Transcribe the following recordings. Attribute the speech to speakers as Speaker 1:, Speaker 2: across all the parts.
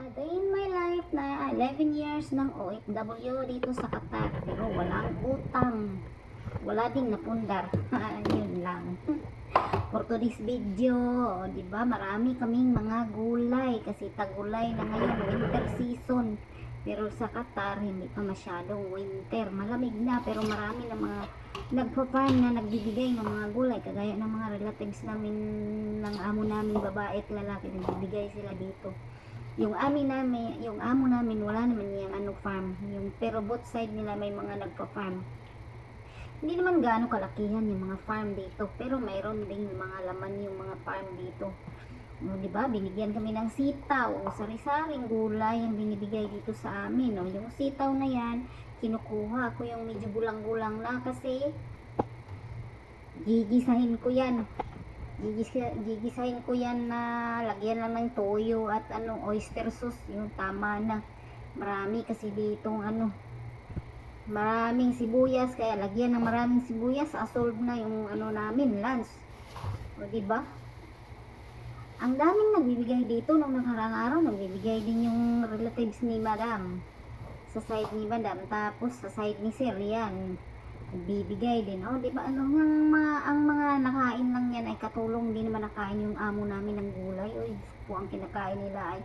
Speaker 1: A day in my life na 11 years ng OFW dito sa Qatar. Pero walang utang. Wala ding napundar. Yun lang. For today's video, di ba marami kaming mga gulay kasi tagulay na ngayon, winter season. Pero sa Qatar, hindi pa masyadong winter. Malamig na pero marami na mga nagpa-farm na nagbibigay ng mga gulay. Kagaya ng mga relatives namin, ng amo namin, babae at lalaki, nagbibigay sila dito. Yung amo namin wala naman yung farm. Pero both side nila may mga nagpa-farm. Hindi naman gaano kalakihan yung mga farm dito, pero mayroon ding mga laman yung mga farm dito. O, di ba? Binigyan kami ng sitaw o sari-saring gulay yung binibigay dito sa amin. O, yung sitaw na yan, kinukuha ko yung medyo gulang-gulang na kasi gigisahin ko yan. Gigisahin ko yan na lagyan lang ng toyo at oyster sauce, yung tama na. Marami kasi ditong maraming sibuyas, kaya lagyan ng maraming sibuyas, solve na yung namin lunch. O di ba? Ang daming nagbibigay dito nung nakarang araw, nagbibigay din yung relatives ni Madam sa side ni Madam, tapos sa side ni Sir yan bibigay din. O, di ba ang mga nakain lang yan ay katulong, din naman nakain yung amo namin ng gulay. Uy, po ang kinakain nila ay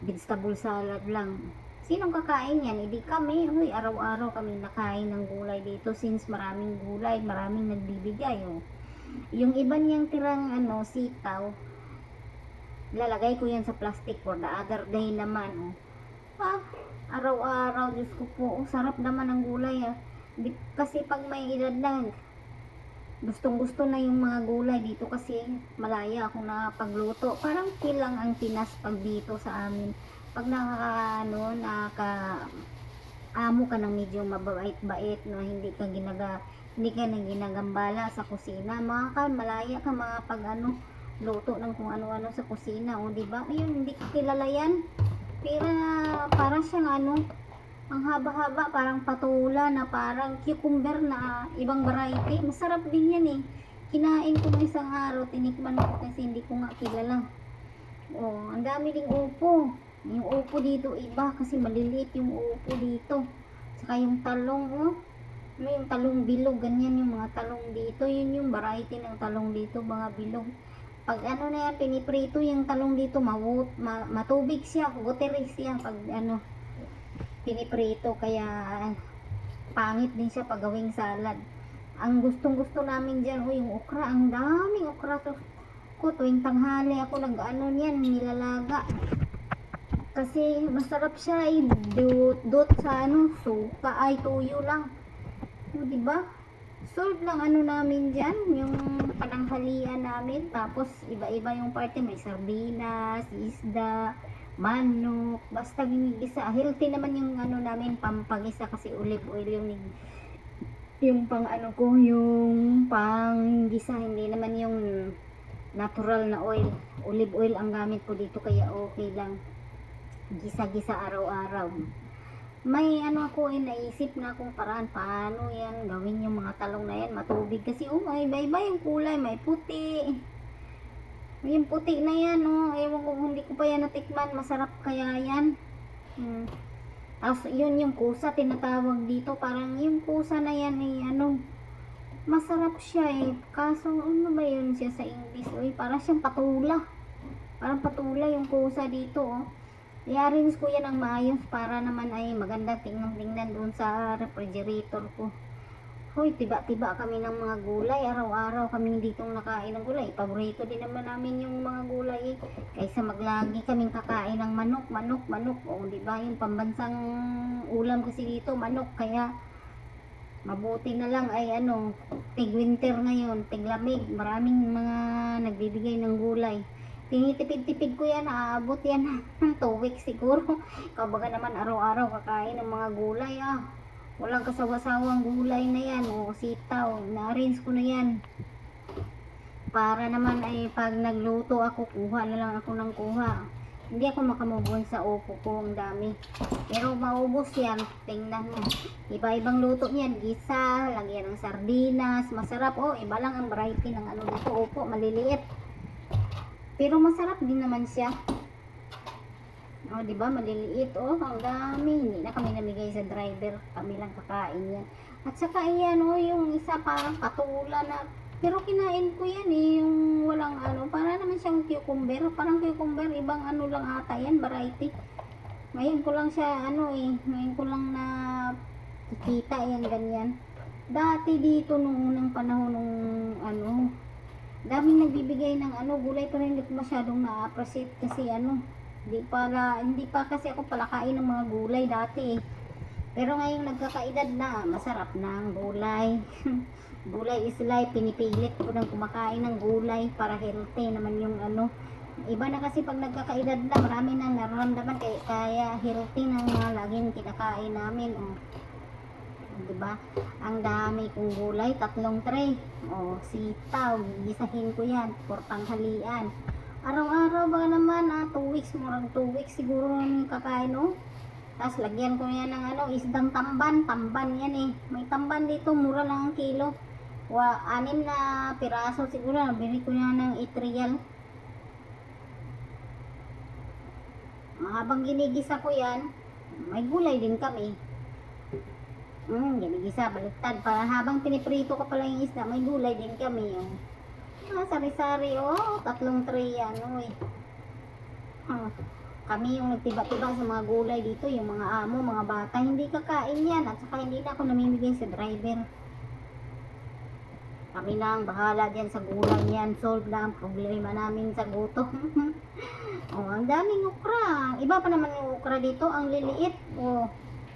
Speaker 1: vegetable salad lang. Sinong kakain yan? Hindi kami. Uy, araw-araw kami nakain ng gulay dito since maraming gulay, maraming nagbibigay. Oh. Yung iba niyang tirang sitaw, lalagay ko yan sa plastic for the other day naman. Oh. Araw-araw, Diyos ko po, sarap naman ang gulay. Kasi pag may edad lang, gustong-gusto na yung mga gulay dito kasi malaya akong nakapagluto. Parang kilang ang Pinas pag dito sa amin. Pag amo ka ng medyo mabait-bait na hindi ka nang ginagambala sa kusina, malaya ka luto ng kung ano-ano sa kusina, o di ba? Ayun, hindi ko kilala yan. Pero para siyang ang haba-haba, parang patula na parang cucumber na ibang variety. Masarap din yan eh. Kinain ko ng isang araw, tinikman ko kasi hindi ko nga kilala. Oh, ang dami ding upo. Yung upo dito iba kasi maliliit yung upo dito. Saka yung talong, yung talong bilog, ganyan yung mga talong dito. Yun yung variety ng talong dito, mga bilog. Pag na yan, piniprito yung talong dito, matubig siya, watery siya pag piniprito, kaya pangit din siya pag gawing salad. Ang gustong-gusto namin dyan, yung okra, ang daming okra ko tuwing tanghali ako niyan, nilalaga. Kasi masarap siya, dot sa suka, ay tuyo lang. O, diba? Solve lang namin dyan, yung pananghalian namin. Tapos iba-iba yung parte, may sardinas, isda, manok, basta ginigisa. Healthy naman yung namin pampagisa kasi olive oil yung pang yung panggisa, hindi naman yung natural na oil. Olive oil ang gamit ko dito, kaya okay lang. Gisa-gisa araw-araw. May ako naisip na akong paraan paano yan gawin yung mga talong na yan matubig kasi may iba-iba yung kulay, may puti. Yung puti na yan, ewan ko, hindi ko pa yan natikman, masarap kaya yan. Tapos yun yung kusa, tinatawag dito, parang yung kusa na yan masarap siya kaso ba yun siya sa English, parang siyang patula. Parang patula yung kusa dito, i-arrange ko yan ang maayos para naman ay maganda tingnan doon sa refrigerator ko. Hoy, tiba-tiba kami ng mga gulay. Araw-araw kami ditong nakain ng gulay. Paborito din naman namin yung mga gulay kaysa maglagi kaming kakain ng manok. O, di ba? Yung pambansang ulam kasi dito, manok. Kaya mabuti na lang ay tig-winter ngayon, tig-lamig. Maraming mga nagbibigay ng gulay. Tinitipid-tipid ko yan, aabot yan ng 2 weeks siguro. Kabaga naman araw-araw kakain ng mga gulay walang kasawa-sawang gulay na yan, sitaw, na-arrange ko na yan para naman ay pag nagluto ako, kuha na lang ako ng kuha. Hindi ako makamubon sa upo ko, ang dami, pero maubos yan. Tingnan mo, iba-ibang luto niyan, gisa, lagyan ng sardinas, masarap. Iba lang ang variety ng dito, upo, maliliit pero masarap din naman siya. Oh, di ba? Maliliit. Oh, ang dami. Hindi na kami namigay sa driver. Kami lang kakain yan. At saka yan, oh, yung isa parang patula na. Pero kinain ko yan eh, yung walang ano. Para naman siyang cucumber. Parang cucumber, ibang ano lang ata yan, variety. Ngayon ko lang siya, ano eh, ngayon ko lang na kikita yan, ganyan. Dati dito nung unang panahon nung ano, daming nagbibigay ng ano, gulay pero hindi ko masyadong na-appreciate kasi ano, hindi pa kasi ako palakain ng mga gulay dati eh. Pero ngayong nagkakaedad na, masarap na ang gulay. Gulay is life, pinipilit ko ng kumakain ng gulay para healthy naman yung ano. Iba na kasi pag nagkakaedad na, marami na nararamdaman kaya healthy na mga laging kinakain namin. Oh. Diba? Ang dami kong gulay, 3 tray. O, sitaw, gigisahin ko yan, for tanghalian. Araw-araw ba naman, 2 weeks, murang 2 weeks siguro nang kakain, oh. Tapos lagyan ko yan ng ano, isdang tamban yan eh. May tamban dito, mura lang ang kilo. 6 na piraso siguro, nabili ko yan ng 8 real. Habang ginigisa ko yan, may gulay din kami. Ginigisa, baliktad. Para habang piniprito ko pala yung isda, may gulay din kami. Oh. Sari-sari, oh. 3 tray yan, oh, eh. Kami yung nagtiba-tiba sa mga gulay dito, yung mga amo, mga bata, hindi kakain yan. At saka hindi na ako namimigay sa driver. Kami lang, bahala dyan sa gulay yan. Solve na ang problema namin sa gutom. Oh, ang daming okra. Iba pa naman yung okra dito, ang liliit. Oh,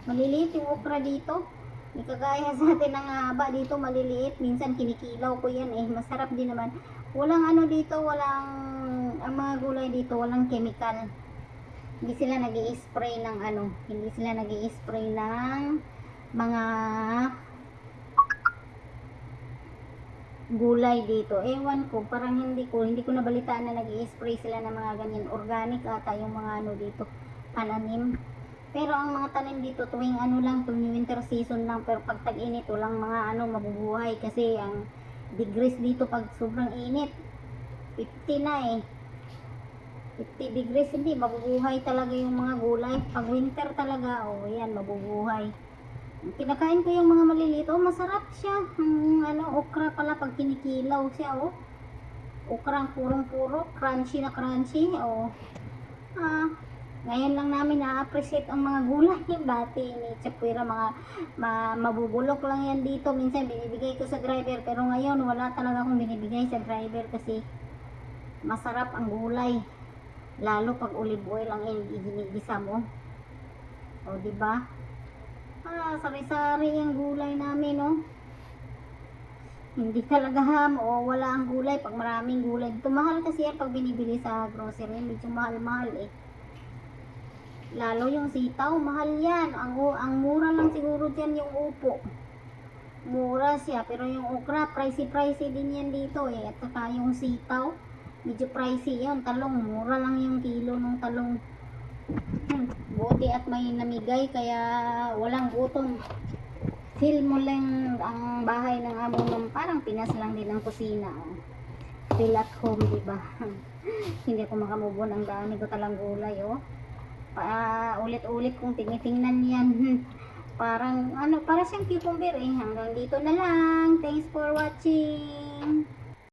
Speaker 1: maliliit yung okra dito. Hindi kagaya sa atin ng haba dito, maliliit. Minsan kinikilaw ko yan eh. Masarap din naman. Walang ano dito, ang mga gulay dito, walang chemical. Hindi sila nag-i-spray ng ano, hindi sila nag-i-spray ng mga gulay dito. Ewan ko, parang hindi ko nabalitaan na nag-i-spray sila ng mga ganyan. Organic ata yung mga ano dito, pananim. Pero ang mga tanim dito tuwing ano lang, tuwing winter season lang, pero pag tag-init walang mga ano mabubuhay kasi ang degrees dito pag sobrang init 50 na eh. 50 degrees, hindi mabubuhay talaga yung mga gulay. Pag winter talaga, oh yan, mabubuhay. Kinakain ko yung mga maliliit, oh masarap siya. Ano, okra pala pag kinikilaw siya, oh. Okra ang purong-puro, crunchy na crunchy, oh. Ngayon lang namin na-appreciate ang mga gulay. Dati ni Chapuira, mabubulok lang yan dito. Minsan binibigay ko sa driver, pero ngayon wala talaga akong binibigay sa driver kasi masarap ang gulay. Lalo pag olive oil ang ginigisa mo. O, diba? Sari-sari yung gulay namin, no? Hindi talaga o wala ang gulay pag maraming gulay. Ito mahal kasi yan pag binibili sa grocery. Medyo mahal-mahal eh. Lalo yung sitaw, mahal yan. Ang mura lang siguro dyan yung upo. Mura siya. Pero yung okra, pricey din yan dito eh. At saka yung sitaw, medyo pricey yun. Talong, mura lang yung kilo ng talong. Buti at may namigay kaya walang gutom. Feel mo lang ang bahay ng amo ng parang Pinas lang din ang kusina. Feel at home, diba? Hindi ako makamubon. Ang dami ko talang gulay, oh. Ulit-ulit kong tinitingnan yan. Parang, para siyang cucumber, eh. Hanggang dito na lang. Thanks for watching.